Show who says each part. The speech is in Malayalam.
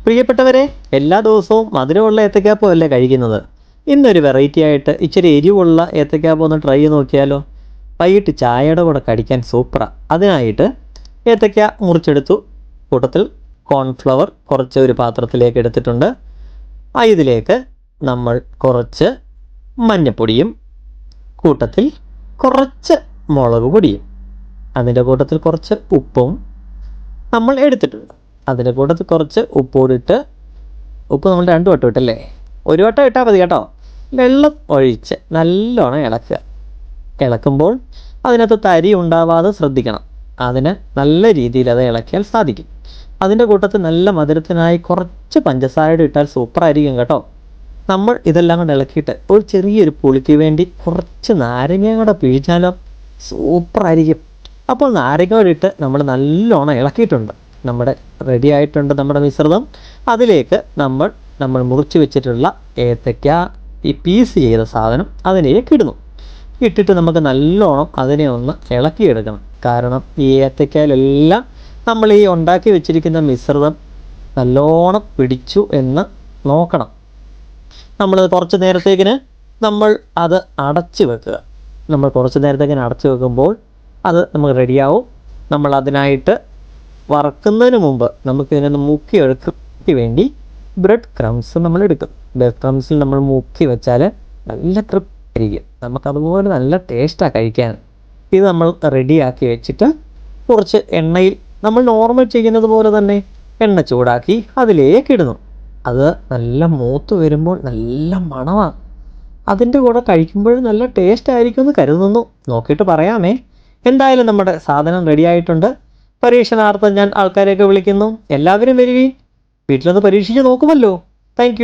Speaker 1: പ്രിയപ്പെട്ടവരെ, എല്ലാ ദിവസവും മധുരമുള്ള ഏത്തക്കാപ്പം അല്ലേ കഴിക്കുന്നത്? ഇന്നൊരു വെറൈറ്റി ആയിട്ട് ഇച്ചിരി എരിവുള്ള ഏത്തക്കാപ്പം ഒന്ന് ട്രൈ ചെയ്ത് നോക്കിയാലോ? വൈകിട്ട് ചായയുടെ കൂടെ കടിക്കാൻ സൂപ്പറാണ്. അതിനായിട്ട് ഏത്തക്ക മുറിച്ചെടുത്തു. കൂട്ടത്തിൽ കോൺഫ്ലവർ കുറച്ച് ഒരു പാത്രത്തിലേക്ക് എടുത്തിട്ടുണ്ട്. ഇതിലേക്ക് നമ്മൾ കുറച്ച് മഞ്ഞപ്പൊടിയും കൂട്ടത്തിൽ കുറച്ച് മുളക് പൊടിയും അതിൻ്റെ കൂട്ടത്തിൽ കുറച്ച് ഉപ്പും നമ്മൾ എടുത്തിട്ടുണ്ട്. അതിൻ്റെ കൂട്ടത്തിൽ കുറച്ച് ഉപ്പ് നമ്മൾ 2 വട്ടം ഇട്ടല്ലേ, 1 വട്ടം ഇട്ടാൽ മതി കേട്ടോ. വെള്ളം ഒഴിച്ച് നല്ലോണം ഇളക്കുമ്പോൾ അതിനകത്ത് തരി ഉണ്ടാവാതെ ശ്രദ്ധിക്കണം. അതിന് നല്ല രീതിയിൽ അത് ഇളക്കിയാൽ സാധിക്കും. അതിൻ്റെ കൂട്ടത്തിൽ നല്ല മധുരത്തിനായി കുറച്ച് പഞ്ചസാരയുടെ ഇട്ടാൽ സൂപ്പറായിരിക്കും കേട്ടോ. നമ്മൾ ഇതെല്ലാം കൊണ്ട് ഇളക്കിയിട്ട് ഒരു ചെറിയൊരു പുളിക്ക് വേണ്ടി കുറച്ച് നാരങ്ങയും കൂടെ പിഴിഞ്ഞാലോ, സൂപ്പറായിരിക്കും. അപ്പോൾ നാരങ്ങ കൂടെ ഇട്ട് നമ്മൾ നല്ലോണം ഇളക്കിയിട്ടുണ്ട്. നമ്മുടെ റെഡി ആയിട്ടുണ്ട് നമ്മുടെ മിശ്രിതം. അതിലേക്ക് നമ്മൾ മുറിച്ച് വെച്ചിട്ടുള്ള ഏത്തയ്ക്ക, ഈ പീസ് ചെയ്ത സാധനം അതിലേക്ക് ഇട്ടിട്ട് നമുക്ക് നല്ലോണം അതിനെ ഒന്ന് ഇളക്കിയെടുക്കണം. കാരണം ഈ ഏത്തയ്ക്കയിലെല്ലാം നമ്മൾ ഈ ഉണ്ടാക്കി വെച്ചിരിക്കുന്ന മിശ്രിതം നല്ലോണം പിടിച്ചു എന്ന് നോക്കണം. നമ്മൾ കുറച്ച് നേരത്തേക്കിന് നമ്മൾ അത് അടച്ച് വെക്കുക. നമ്മൾ കുറച്ച് നേരത്തേക്കിന് അടച്ച് വെക്കുമ്പോൾ അത് നമുക്ക് റെഡിയാവും. നമ്മൾ അതിനായിട്ട് വറക്കുന്നതിന് മുമ്പ് നമുക്കിതിനൊന്ന് മുക്കിയെടുക്കാൻ വേണ്ടി ബ്രെഡ് ക്രംസ് നമ്മൾ എടുക്കും. ബ്രെഡ് ക്രംസിൽ നമ്മൾ മുക്കി വെച്ചാൽ നല്ല തൃപ്തിയായിരിക്കും. നമുക്കതുപോലെ നല്ല ടേസ്റ്റാണ് കഴിക്കാൻ. ഇത് നമ്മൾ റെഡിയാക്കി വെച്ചിട്ട് കുറച്ച് എണ്ണയിൽ നമ്മൾ നോർമൽ ചെയ്യുന്നത് പോലെ തന്നെ എണ്ണ ചൂടാക്കി അതിലേക്ക് ഇടുന്നു. അത് നല്ല മൂത്ത് വരുമ്പോൾ നല്ല മണമാണ്. അതിൻ്റെ കൂടെ കഴിക്കുമ്പോഴും നല്ല ടേസ്റ്റ് ആയിരിക്കും എന്ന് കരുതുന്നു. നോക്കിയിട്ട് പറയാമേ. എന്തായാലും നമ്മുടെ സാധനം റെഡി ആയിട്ടുണ്ട്. പരീക്ഷണാർത്ഥം ഞാൻ ആൾക്കാരെയൊക്കെ വിളിക്കുന്നു. എല്ലാവരും വരികയും വീട്ടിലൊന്ന് പരീക്ഷിച്ച് നോക്കുമല്ലോ. താങ്ക്